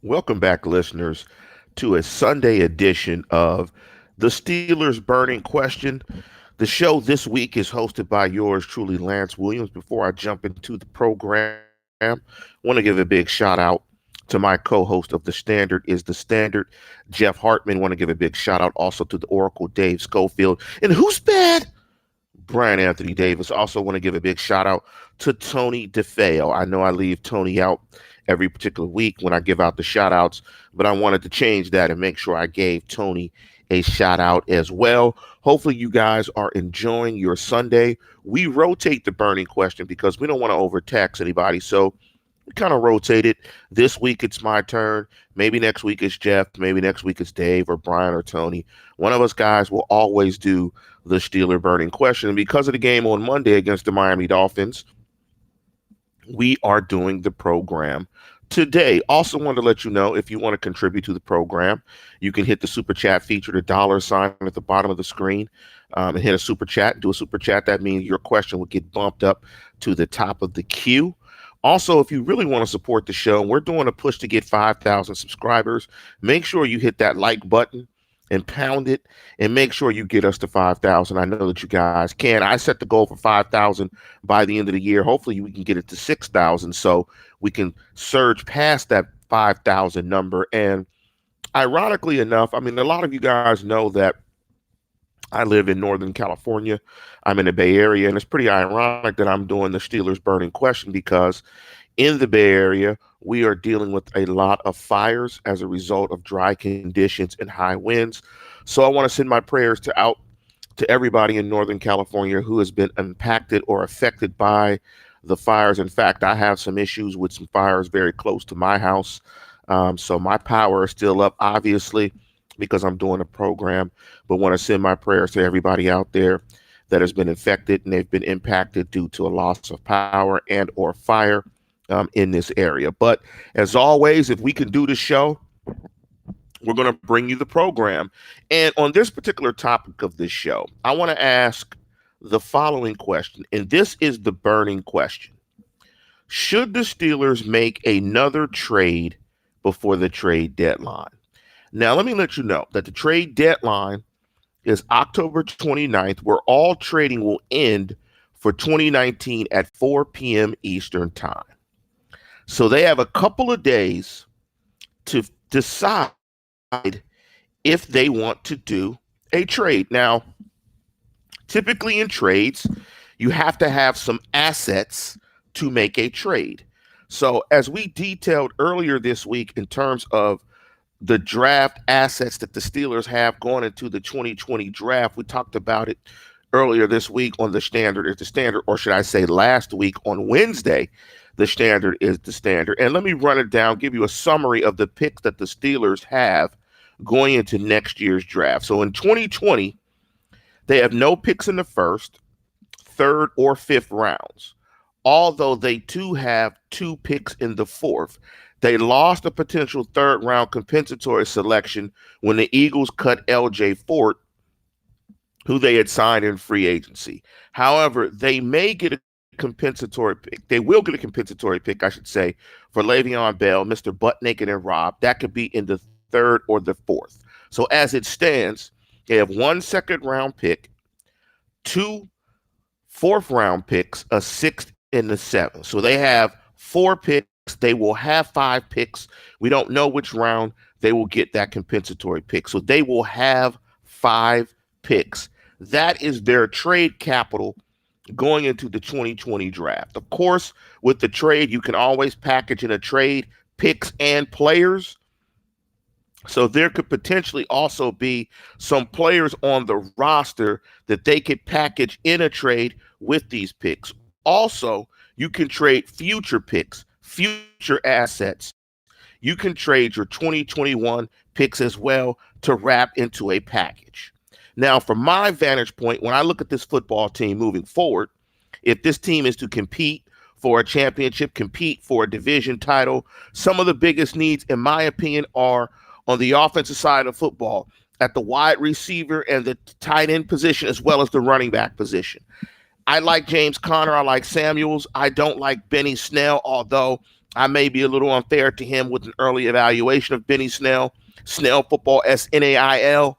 Welcome back, listeners, to a Sunday edition of the Steelers Burning Question. The show this week is hosted by yours truly, Lance Williams. Before I jump into the program, I want to give a big shout out to my co-host of the Standard is the Standard, Jeff Hartman. Want to give a big shout out also to the Oracle, Dave Scofield. And who's bad? Brian Anthony Davis. Also want to give a big shout out to Tony DeFeo. I know I leave Tony out every particular week when I give out the shout outs, but I wanted to change that and make sure I gave Tony a shout out as well. Hopefully you guys are enjoying your Sunday. We rotate the burning question because we don't want to overtax anybody. So we kind of rotate it. This week it's my turn. Maybe next week it's Jeff. Maybe next week it's Dave or Brian or Tony. One of us guys will always do the Steeler burning question. And because of the game on Monday against the Miami Dolphins, we are doing the program today. Also wanted to let you know, if you want to contribute to the program, you can hit the super chat feature, the dollar sign at the bottom of the screen, and hit a super chat. Do a super chat. That means your question will get bumped up to the top of the queue. Also, if you really want to support the show, we're doing a push to get 5,000 subscribers. Make sure you hit that like button and pound it, and make sure you get us to 5,000. I know that you guys can. I set the goal for 5,000 by the end of the year. Hopefully we can get it to 6,000 so we can surge past that 5,000 number. And ironically enough, I mean, a lot of you guys know that I live in Northern California. I'm in the Bay Area, and it's pretty ironic that I'm doing the Steelers burning question because in the Bay Area, we are dealing with a lot of fires as a result of dry conditions and high winds. So I want to send my prayers out to everybody in Northern California who has been impacted or affected by the fires. In fact, I have some issues with some fires very close to my house. So my power is still up, obviously, because I'm doing a program, but want to send my prayers to everybody out there that has been infected and they've been impacted due to a loss of power and or fire in this area. But as always, if we can do the show, we're going to bring you the program. And on this particular topic of this show, I want to ask the following question, and this is the burning question. Should the Steelers make another trade before the trade deadline? Now, let me let you know that the trade deadline is October 29th, where all trading will end for 2019 at 4 p.m. Eastern Time. So they have a couple of days to decide if they want to do a trade. Now, typically in trades, you have to have some assets to make a trade. So as we detailed earlier this week in terms of the draft assets that the Steelers have going into the 2020 draft, we talked about it earlier this week on the Standard, or should I say last week on Wednesday. The Standard is the Standard. And let me run it down, give you a summary of the picks that the Steelers have going into next year's draft. So in 2020, they have no picks in the first, third, or fifth rounds, although they too have 2 picks in the fourth. They lost a potential third-round compensatory selection when the Eagles cut L.J. Fort, who they had signed in free agency. However, they may get a compensatory pick. They will get a compensatory pick, I should say, for Le'Veon Bell, Mr. Butt Naked, and Rob. That could be in the third or the fourth. So as it stands, they have 1 second-round pick, 2 fourth-round picks, a sixth, and a seventh. So they have 4 picks. They will have 5 picks. We don't know which round they will get that compensatory pick. So they will have 5 picks. That is their trade capital going into the 2020 draft. Of course, with the trade, you can always package in a trade picks and players. So there could potentially also be some players on the roster that they could package in a trade with these picks. Also, you can trade future picks, future assets. You can trade your 2021 picks as well to wrap into a package. Now, from my vantage point, when I look at this football team moving forward, if this team is to compete for a championship, compete for a division title, some of the biggest needs, in my opinion, are on the offensive side of football, at the wide receiver and the tight end position, as well as the running back position. I like James Conner. I like Samuels. I don't like Benny Snell, although I may be a little unfair to him with an early evaluation of Benny Snell, Snell football, SNAIL,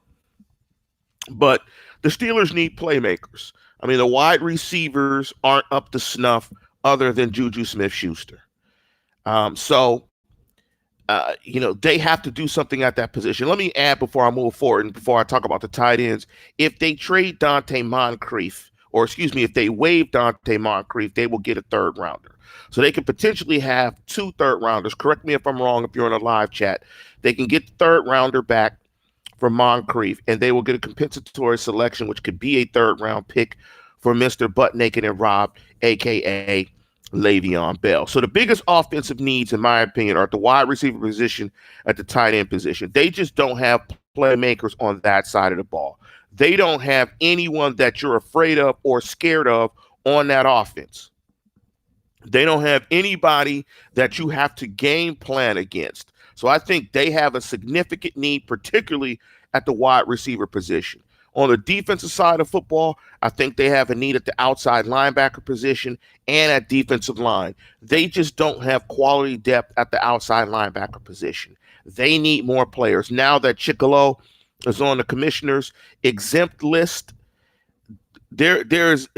but the Steelers need playmakers. I mean, the wide receivers aren't up to snuff other than Juju Smith-Schuster. They have to do something at that position. Let me add before I move forward and before I talk about the tight ends, if they trade Dante Moncrief, or excuse me, if they waive Dante Moncrief, they will get a third rounder. So they could potentially have 2 third rounders. Correct me if I'm wrong if you're in a live chat. They can get the third rounder back from Moncrief, and they will get a compensatory selection, which could be a third round pick for Mr. Butt Naked and Rob, aka Le'Veon Bell. So the biggest offensive needs, in my opinion, are at the wide receiver position, at the tight end position. They just don't have playmakers on that side of the ball. They don't have anyone that you're afraid of or scared of on that offense. They don't have anybody that you have to game plan against. So I think they have a significant need, particularly at the wide receiver position. On the defensive side of football, I think they have a need at the outside linebacker position and at defensive line. They just don't have quality depth at the outside linebacker position. They need more players. Now that Chicolo is on the commissioner's exempt list, there's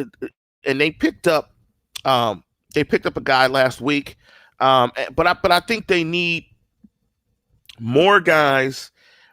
and they picked up a guy last week, but I think they need more guys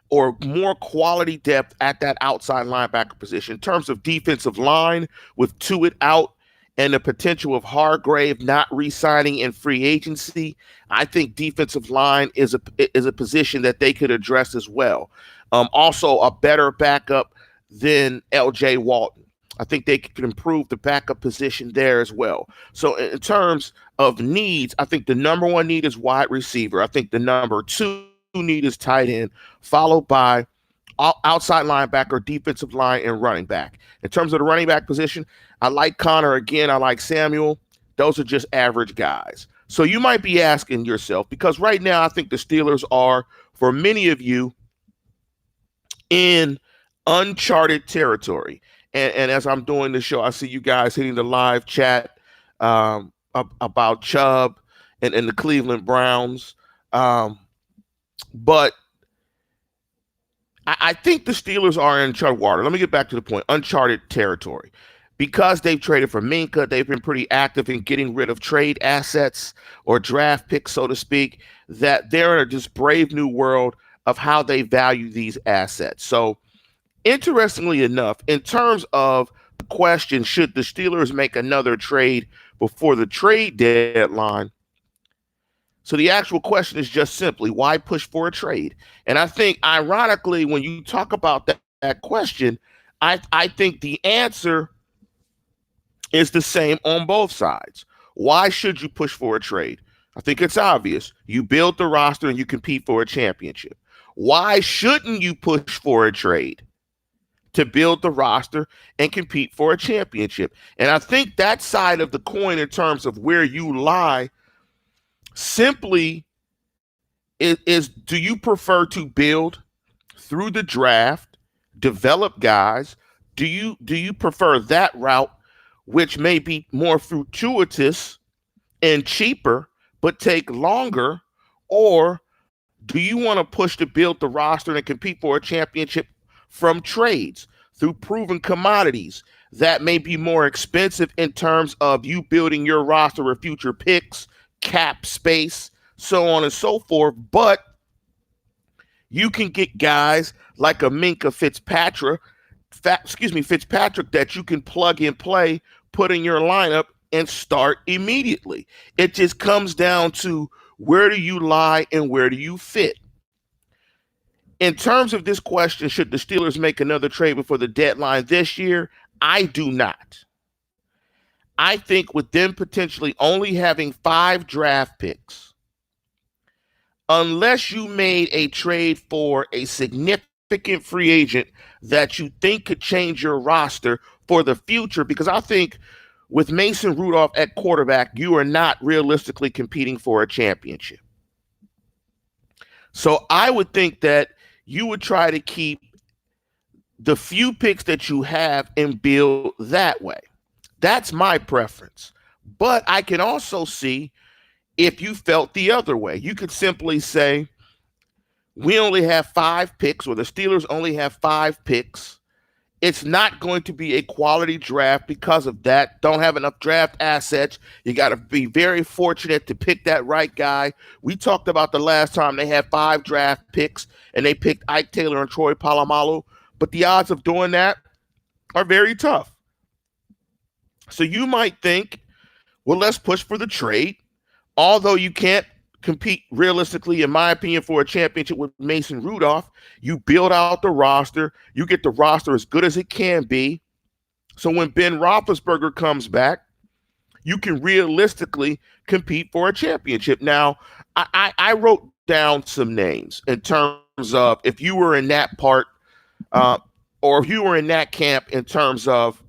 or more quality depth at that outside linebacker position. In terms of defensive line, with Tuitt out and the potential of Hargrave not re-signing in free agency, I think defensive line is a position that they could address as well. Also, a better backup than L.J. Walton. I think they could improve the backup position there as well. So in terms of needs, I think the number 1 need is wide receiver. I think the number 2 need is tight end, followed by outside linebacker, defensive line, and running back. In terms of the running back position, I like Connor again. I like Samuel. Those are just average guys. So you might be asking yourself, because right now I think the Steelers are, for many of you, in uncharted territory. And as I'm doing the show, I see you guys hitting the live chat about Chubb and the Cleveland Browns. But I think the Steelers are in uncharted water. Let me get back to the point. Uncharted territory. Because they've traded for Minka, they've been pretty active in getting rid of trade assets or draft picks, so to speak, that they're in this brave new world of how they value these assets. So, interestingly enough, in terms of the question, should the Steelers make another trade before the trade deadline? So the actual question is just simply, why push for a trade? And I think, ironically, when you talk about that question, I think the answer is the same on both sides. Why should you push for a trade? I think it's obvious. You build the roster and you compete for a championship. Why shouldn't you push for a trade? To build the roster and compete for a championship. And I think that side of the coin, in terms of where you lie, simply is do you prefer to build through the draft, develop guys? Do you prefer that route, which may be more fortuitous and cheaper, but take longer? Or do you want to push to build the roster and compete for a championship from trades, through proven commodities that may be more expensive in terms of you building your roster with future picks, cap space, so on and so forth, but you can get guys like a Minka Fitzpatrick that you can plug and play, put in your lineup, and start immediately. It just comes down to, where do you lie and where do you fit? In terms of this question, should the Steelers make another trade before the deadline this year? I do not. I think with them potentially only having 5 draft picks, unless you made a trade for a significant free agent that you think could change your roster for the future, because I think with Mason Rudolph at quarterback, you are not realistically competing for a championship. So I would think that you would try to keep the few picks that you have and build that way. That's my preference. But I can also see, if you felt the other way. You could simply say, we only have 5 picks, or the Steelers only have 5 picks. It's not going to be a quality draft because of that. Don't have enough draft assets. You got to be very fortunate to pick that right guy. We talked about the last time they had 5 draft picks and they picked Ike Taylor and Troy Polamalu, but the odds of doing that are very tough. So you might think, well, let's push for the trade. Although you can't compete realistically, in my opinion, for a championship with Mason Rudolph, you build out the roster. You get the roster as good as it can be. So when Ben Roethlisberger comes back, you can realistically compete for a championship. Now, I wrote down some names in terms of if you were in that part, or if you were in that camp in terms of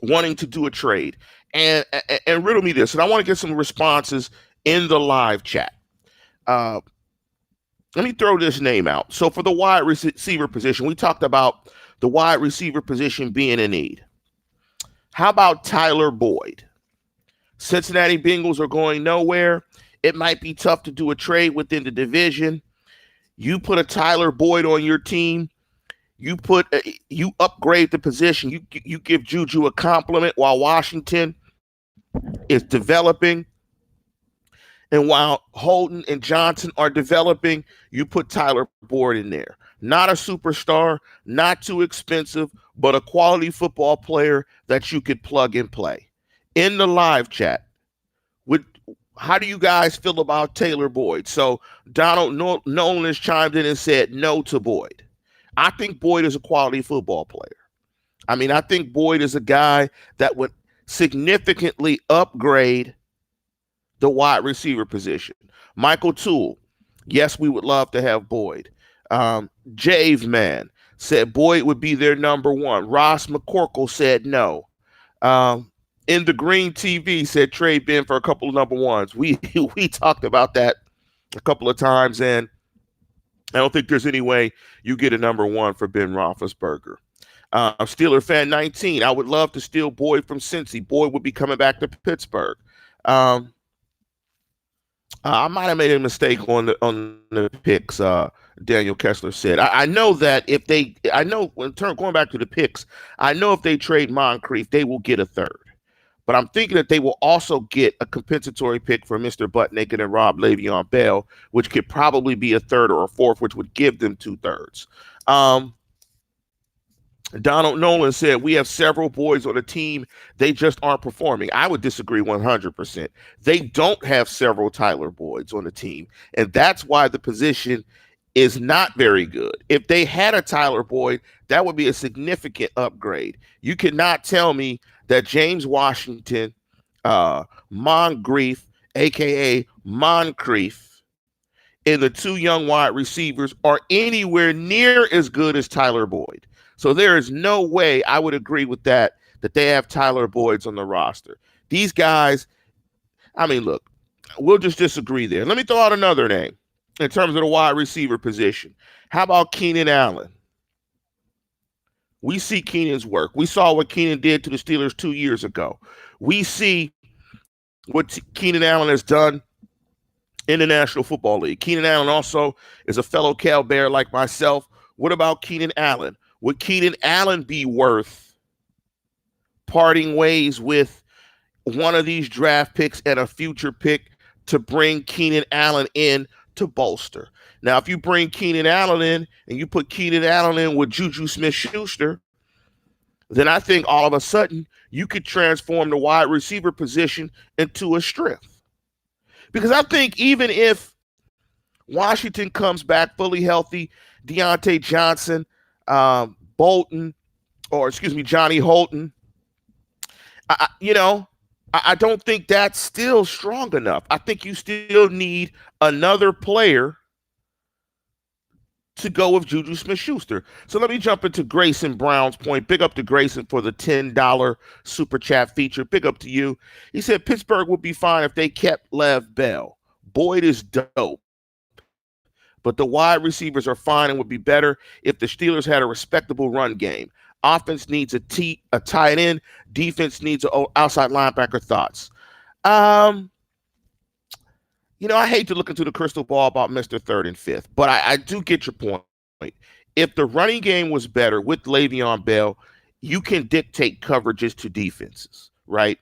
wanting to do a trade. And riddle me this, and I want to get some responses in the live chat. Let me throw this name out. So for the wide receiver position, we talked about the wide receiver position being in need. How about Tyler Boyd? Cincinnati Bengals are going nowhere. It might be tough to do a trade within the division. You put a Tyler Boyd on your team. You upgrade the position. You give Juju a compliment while Washington is developing. And while Holden and Johnson are developing, you put Tyler Boyd in there. Not a superstar, not too expensive, but a quality football player that you could plug and play. In the live chat, how do you guys feel about Taylor Boyd? So Donald Nolan has chimed in and said no to Boyd. I think Boyd is a quality football player. I mean, I think Boyd is a guy that would significantly upgrade the wide receiver position. Michael Toole, yes, we would love to have Boyd. Jave Man said Boyd would be their number one. Ross McCorkle said no. In the Green TV said trade Ben for a couple of number ones. We talked about that a couple of times, and I don't think there's any way you get a number one for Ben Roethlisberger. Steeler fan 19, I would love to steal Boyd from Cincy. Boyd would be coming back to Pittsburgh. I might have made a mistake on the picks. Daniel Kessler said. I know that going back to the picks, I know if they trade Moncrief, they will get a third. But I'm thinking that they will also get a compensatory pick for Mr. Buttnaked and Rob Le'Veon Bell, which could probably be a third or a fourth, which would give them 2/3. Donald Nolan said, we have several boys on the team. They just aren't performing. I would disagree 100%. They don't have several Tyler Boyds on the team, and that's why the position is not very good. If they had a Tyler Boyd, that would be a significant upgrade. You cannot tell me that James Washington, Moncrief, a.k.a. Moncrief, and the 2 young wide receivers are anywhere near as good as Tyler Boyd. So there is no way I would agree with that they have Tyler Boyds on the roster. These guys, I mean, look, we'll just disagree there. Let me throw out another name in terms of the wide receiver position. How about Keenan Allen? We see Keenan's work. We saw what Keenan did to the Steelers 2 years ago. We see what Keenan Allen has done in the National Football League. Keenan Allen also is a fellow Cal Bear like myself. What about Keenan Allen? Would Keenan Allen be worth parting ways with one of these draft picks and a future pick to bring Keenan Allen in to bolster? Now, if you bring Keenan Allen in and you put Keenan Allen in with Juju Smith-Schuster, then I think all of a sudden you could transform the wide receiver position into a strength. Because I think even if Washington comes back fully healthy, Deontay Johnson, Johnny Holton, I don't think that's still strong enough. I think you still need another player to go with Juju Smith-Schuster. So let me jump into Grayson Brown's point. Big up to Grayson for the $10 super chat feature. Big up to you. He said Pittsburgh would be fine if they kept Lev Bell. Boyd is dope, but the wide receivers are fine and would be better if the Steelers had a respectable run game. Offense needs a tight end. Defense needs an outside linebacker. Thoughts? I hate to look into the crystal ball about Mr. Third and Fifth, but I do get your point. If the running game was better with Le'Veon Bell, you can dictate coverages to defenses, right?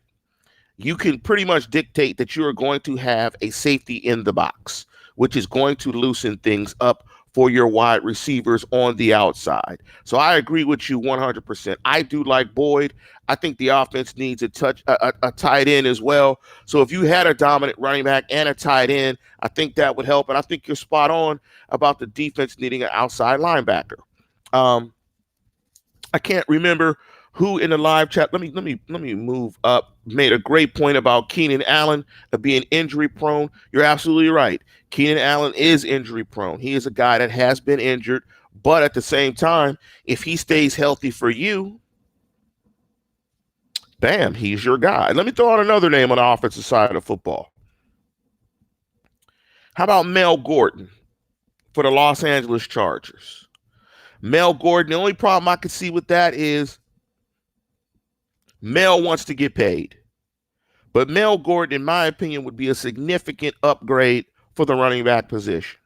You can pretty much dictate that you are going to have a safety in the box, which is going to loosen things up for your wide receivers on the outside. So I agree with you 100%. I do like Boyd. I think the offense needs a tight end as well. So if you had a dominant running back and a tight end, I think that would help. And I think you're spot on about the defense needing an outside linebacker. I can't remember who in the live chat. Let me move up. Made a great point about Keenan Allen being injury prone. You're absolutely right. Keenan Allen is injury prone. He is a guy that has been injured, but at the same time, if he stays healthy for you, bam, he's your guy. Let me throw out another name on the offensive side of football. How about Mel Gordon for the Los Angeles Chargers? Mel Gordon, the only problem I could see with that is Mel wants to get paid. But Mel Gordon, in my opinion, would be a significant upgrade for the running back position.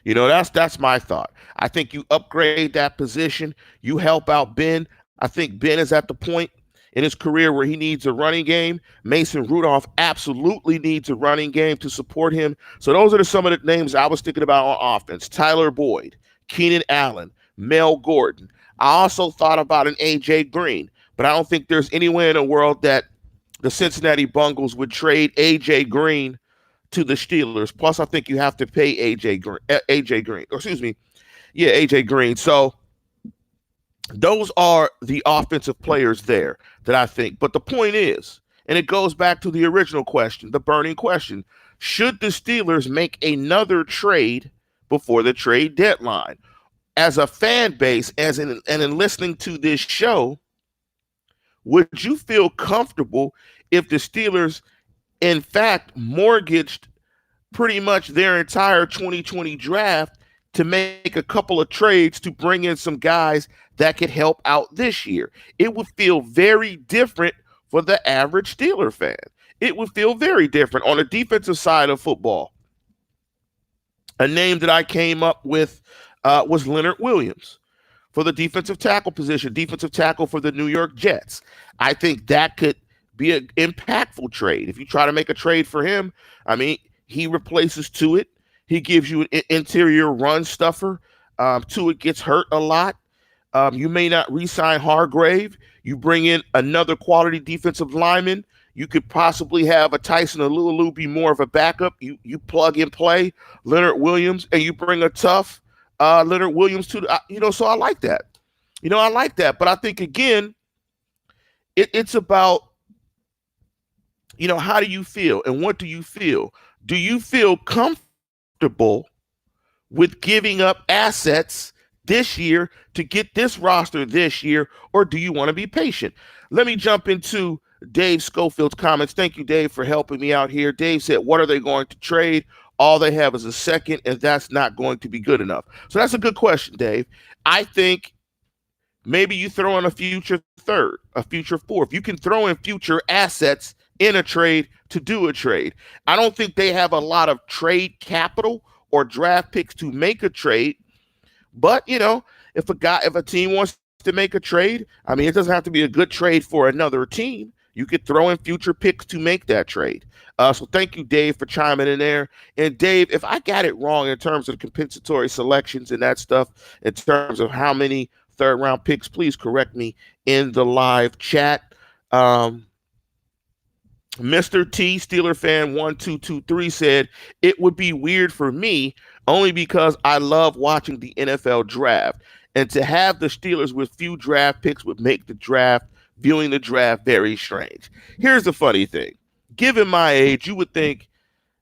That's my thought. I think you upgrade that position. You help out Ben. I think Ben is at the point in his career where he needs a running game. Mason Rudolph absolutely needs a running game to support him. So those are some of the names I was thinking about on offense. Tyler Boyd, Keenan Allen, Mel Gordon. I also thought about an A.J. Green, but I don't think there's anywhere in the world that the Cincinnati Bengals would trade A.J. Green to the Steelers. Plus, I think you have to pay A.J. Green. A.J. Green. So those are the offensive players there that I think. But the point is, and it goes back to the original question, the burning question, should the Steelers make another trade before the trade deadline? As a fan base, and in listening to this show, would you feel comfortable if the Steelers, in fact, mortgaged pretty much their entire 2020 draft to make a couple of trades to bring in some guys that could help out this year? It would feel very different for the average Steeler fan. It would feel very different on the defensive side of football. A name that I came up with was Leonard Williams for the defensive tackle position, defensive tackle for the New York Jets. I think that could be an impactful trade. If you try to make a trade for him, I mean, he replaces Tuitt. He gives you an interior run stuffer. Tuitt gets hurt a lot. You may not re-sign Hargrave. You bring in another quality defensive lineman. You could possibly have a Tyson Alualu be more of a backup. You plug and play Leonard Williams, and you bring a tough Leonard Williams to so I like that. I like that. But I think, again, it's about, how do you feel and what do you feel? Do you feel comfortable with giving up assets this year to get this roster this year, or do you want to be patient? Let me jump into Dave Scofield's comments. Thank you, Dave, for helping me out here. Dave said, what are they going to trade? All they have is a second, and that's not going to be good enough. So that's a good question, Dave. I think maybe you throw in a future third, a future fourth. You can throw in future assets in a trade to do a trade. I don't think they have a lot of trade capital or draft picks to make a trade. But, if a team wants to make a trade, I mean, it doesn't have to be a good trade for another team. You could throw in future picks to make that trade. So thank you, Dave, for chiming in there. And Dave, if I got it wrong in terms of compensatory selections and that stuff, in terms of how many third-round picks, please correct me in the live chat. Mr. T, Steeler fan 1223 said, it would be weird for me only because I love watching the NFL draft. And to have the Steelers with few draft picks would make viewing the draft very strange. Here's the funny thing. Given my age, you would think,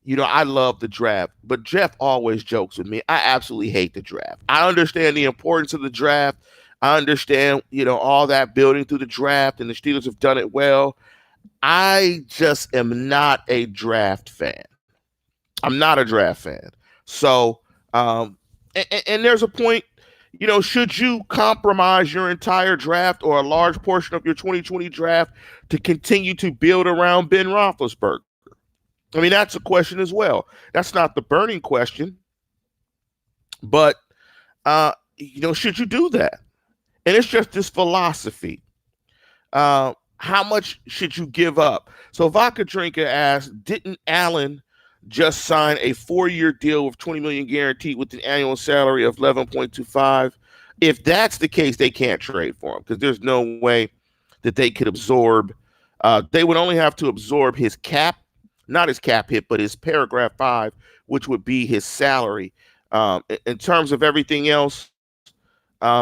I love the draft. But Jeff always jokes with me. I absolutely hate the draft. I understand the importance of the draft. I understand, all that building through the draft, and the Steelers have done it well. I just am not a draft fan. I'm not a draft fan. So, and there's a point, should you compromise your entire draft or a large portion of your 2020 draft to continue to build around Ben Roethlisberger? I mean, that's a question as well. That's not the burning question, but should you do that? And it's just this philosophy. How much should you give up? So Vodka Drinker asked, didn't Allen just sign a 4-year deal with $20 million guaranteed with an annual salary of 11.25? If that's the case, they can't trade for him because there's no way that they could absorb. They would only have to absorb his cap, not his cap hit, but his paragraph 5, which would be his salary. In terms of everything else,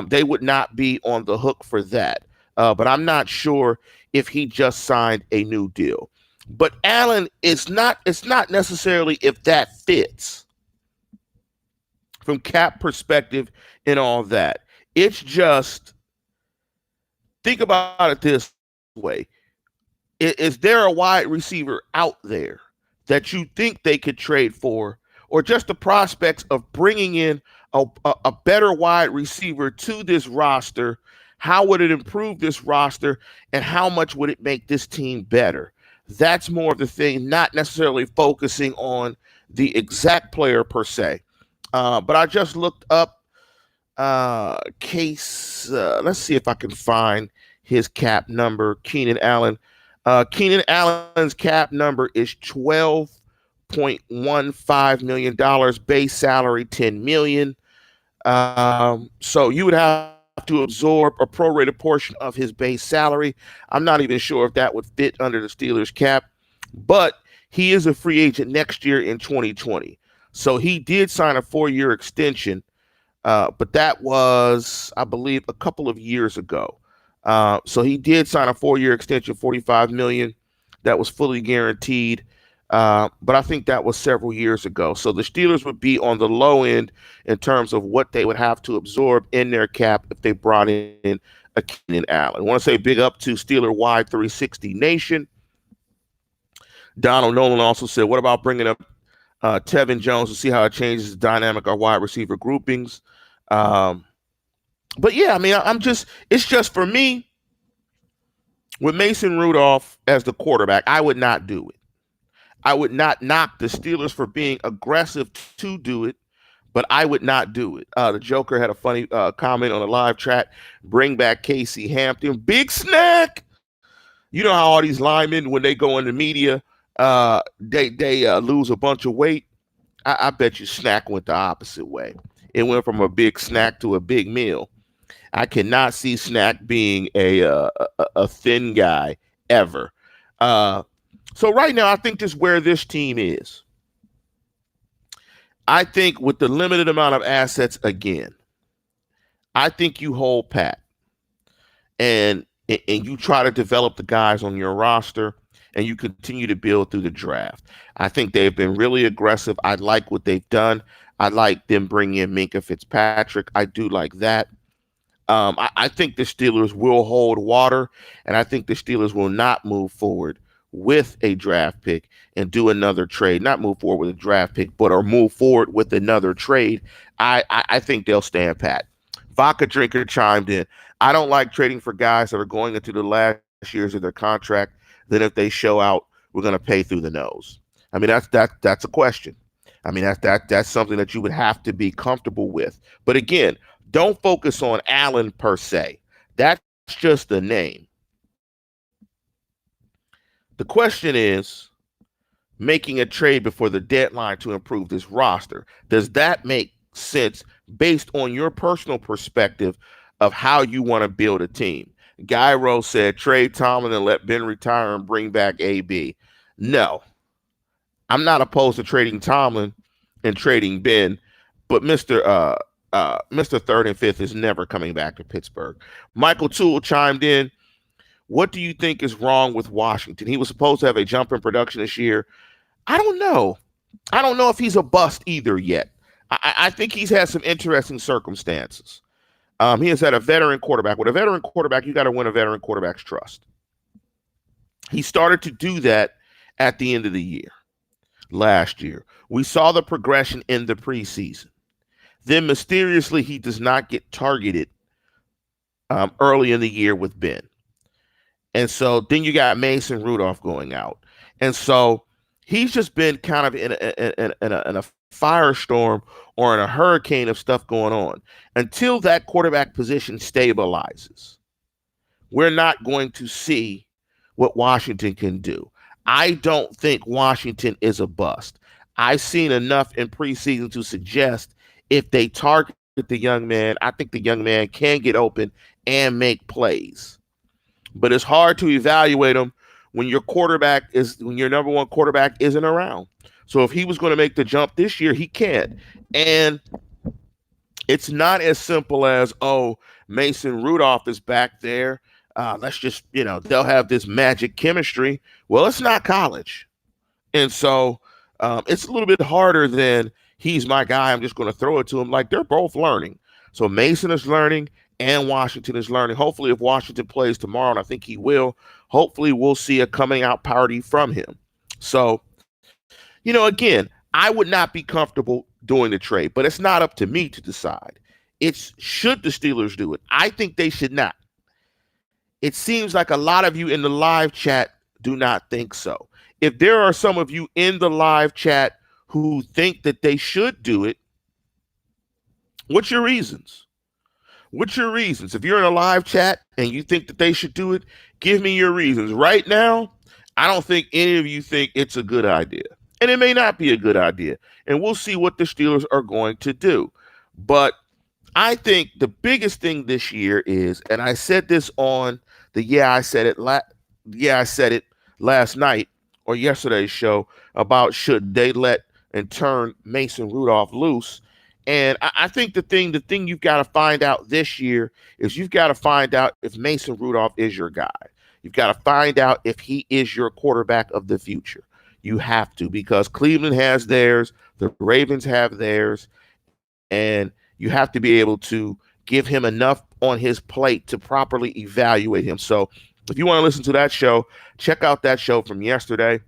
they would not be on the hook for that. But I'm not sure if he just signed a new deal. But Allen, it's not necessarily if that fits from cap perspective and all that. It's just, think about it this way. Is there a wide receiver out there that you think they could trade for, or just the prospects of bringing in a better wide receiver to this roster? How would it improve this roster, and how much would it make this team better? That's more of the thing, not necessarily focusing on the exact player per se. But I just looked up Case. Let's see if I can find his cap number. Keenan Allen. Keenan Allen's cap number is $12.15 million. Base salary $10 million. So you would have to absorb a prorated portion of his base salary. I'm not even sure if that would fit under the Steelers cap, but he is a free agent next year in 2020. So he did sign a 4-year extension, but that was, I believe, a couple of years ago. So he did sign a 4-year extension, $45 million. That was fully guaranteed. But I think that was several years ago. So the Steelers would be on the low end in terms of what they would have to absorb in their cap if they brought in a Keenan Allen. I want to say big up to Steeler Wide 360 Nation. Donald Nolan also said, what about bringing up Tevin Jones to see how it changes the dynamic of wide receiver groupings? But yeah, I mean, it's just for me, with Mason Rudolph as the quarterback, I would not do it. I would not knock the Steelers for being aggressive to do it, but I would not do it. The Joker had a funny comment on the live chat. Bring back Casey Hampton. Big snack. You know how all these linemen, when they go in the media, they lose a bunch of weight. I bet you Snack went the opposite way. It went from a big snack to a big meal. I cannot see Snack being a thin guy ever. So right now, I think this is where this team is. I think with the limited amount of assets again, I think you hold pat and you try to develop the guys on your roster, and you continue to build through the draft. I think they've been really aggressive. I like what they've done. I like them bringing in Minkah Fitzpatrick. I do like that. I think the Steelers will hold water, and I think the Steelers will not move forward with a draft pick and do another trade, not move forward with a draft pick, or move forward with another trade. I think they'll stand pat. Vodka Drinker chimed in. I don't like trading for guys that are going into the last years of their contract. Then if they show out, we're going to pay through the nose. I mean, that's a question. I mean, that's something that you would have to be comfortable with. But again, don't focus on Allen per se. That's just the name. The question is making a trade before the deadline to improve this roster. Does that make sense based on your personal perspective of how you want to build a team? Gyro said, trade Tomlin and let Ben retire and bring back AB. No, I'm not opposed to trading Tomlin and trading Ben, but Mr. Third and Fifth is never coming back to Pittsburgh. Michael Toole chimed in. What do you think is wrong with Washington? He was supposed to have a jump in production this year. I don't know. I don't know if he's a bust either yet. I think he's had some interesting circumstances. He has had a veteran quarterback. With a veteran quarterback, you got to win a veteran quarterback's trust. He started to do that at the end of the year. Last year, we saw the progression in the preseason. Then mysteriously, he does not get targeted early in the year with Ben. And so then you got Mason Rudolph going out. And so He's just been kind of in a firestorm or in a hurricane of stuff going on. Until that quarterback position stabilizes, we're not going to see what Washington can do. I don't think Washington is a bust. I've seen enough in preseason to suggest if they target the young man, I think the young man can get open and make plays. But it's hard to evaluate him when your number one quarterback isn't around. So if he was going to make the jump this year, he can't. And it's not as simple as, oh, Mason Rudolph is back there. Let's just, they'll have this magic chemistry. Well, it's not college. And so it's a little bit harder than he's my guy, I'm just going to throw it to him. Like, they're both learning. So Mason is learning and Washington is learning. Hopefully, if Washington plays tomorrow, and I think he will, hopefully we'll see a coming out party from him. So, again, I would not be comfortable doing the trade, but it's not up to me to decide. It's should the Steelers do it? I think they should not. It seems like a lot of you in the live chat do not think so. If there are some of you in the live chat who think that they should do it, what's your reasons? What's your reasons? If you're in a live chat and you think that they should do it, give me your reasons. Right now, I don't think any of you think it's a good idea. And it may not be a good idea. And we'll see what the Steelers are going to do. But I think the biggest thing this year is, and I said this on the I said it last night or yesterday's show about should they let and turn Mason Rudolph loose. And I think the thing you've got to find out this year is you've got to find out if Mason Rudolph is your guy. You've got to find out if he is your quarterback of the future. You have to, because Cleveland has theirs, the Ravens have theirs, and you have to be able to give him enough on his plate to properly evaluate him. So if you want to listen to that show, check out that show from yesterday.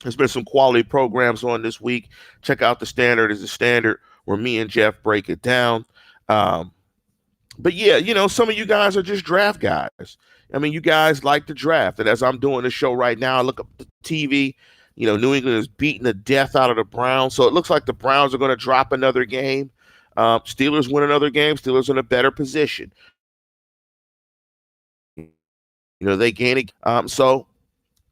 There's been some quality programs on this week. Check out The Standard is the Standard, where me and Jeff break it down. But yeah, some of you guys are just draft guys. I mean, you guys like to draft. And as I'm doing this show right now, I look up the TV. New England is beating the death out of the Browns. So it looks like the Browns are going to drop another game. Steelers win another game. Steelers in a better position. They gain it. So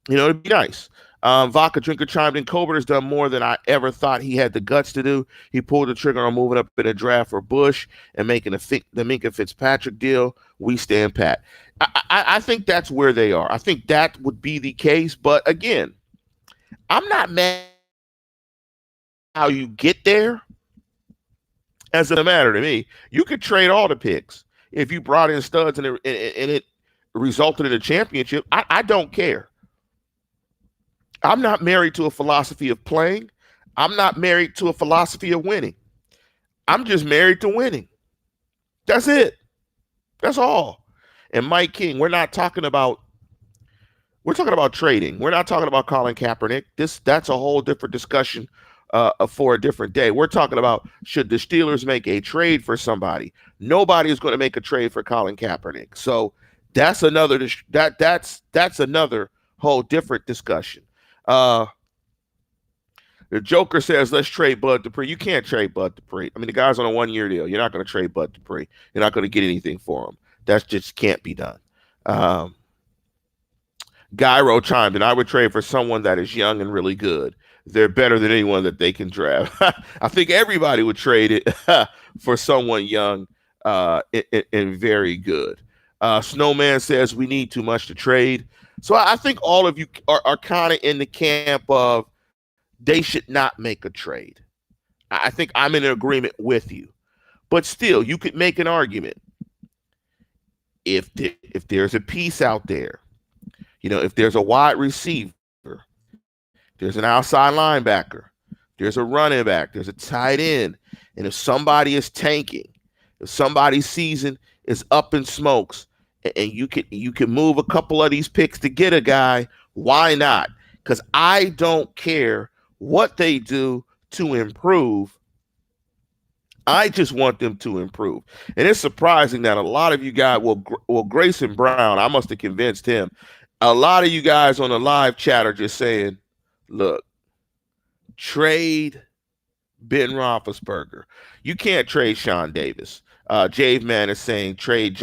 it'd be nice. Vodka Drinker chimed in. Colbert has done more than I ever thought he had the guts to do. He pulled the trigger on moving up in a draft for Bush and making the Minkah Fitzpatrick deal. We stand pat. I think that's where they are. I think that would be the case. But again, I'm not mad how you get there. As a matter to me, you could trade all the picks if you brought in studs and it resulted in a championship. I don't care. I'm not married to a philosophy of playing. I'm not married to a philosophy of winning. I'm just married to winning. That's it. That's all. And Mike King, we're talking about trading. We're not talking about Colin Kaepernick. That's a whole different discussion for a different day. We're talking about, should the Steelers make a trade for somebody? Nobody is going to make a trade for Colin Kaepernick. So that's another that's another whole different discussion. The Joker says, let's trade Bud Dupree. You can't trade Bud Dupree. I mean, the guy's on a 1-year deal. You're not going to trade Bud Dupree. You're not going to get anything for him. That just can't be done. Gyro chimed in. I would trade for someone that is young and really good. They're better than anyone that they can draft. I think everybody would trade it for someone young and very good. Snowman says we need too much to trade. So I think all of you are kind of in the camp of they should not make a trade. I think I'm in agreement with you. But still, you could make an argument. If there's a piece out there, if there's a wide receiver, there's an outside linebacker, there's a running back, there's a tight end, and if somebody is tanking, if somebody's season is up in smokes, and you can move a couple of these picks to get a guy, why not? Because I don't care what they do to improve. I just want them to improve. And it's surprising that a lot of you guys, well, Grayson Brown, I must have convinced him. A lot of you guys on the live chat are just saying, Look, trade Ben Roethlisberger. You can't trade Sean Davis. Jave Man is saying trade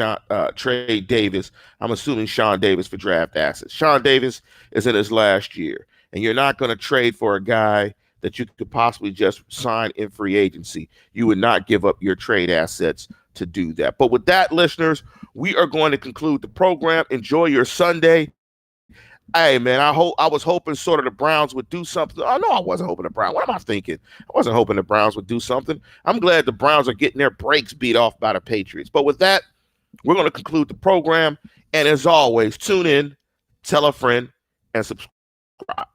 Davis. I'm assuming Sean Davis for draft assets. Sean Davis is in his last year, and you're not going to trade for a guy that you could possibly just sign in free agency. You would not give up your trade assets to do that. But with that, listeners, we are going to conclude the program. Enjoy your Sunday. Hey man, I was hoping sort of the Browns would do something. Oh no, I wasn't hoping the Browns. What am I thinking? I wasn't hoping the Browns would do something. I'm glad the Browns are getting their breaks beat off by the Patriots. But with that, we're going to conclude the program. And as always, tune in, tell a friend, and subscribe.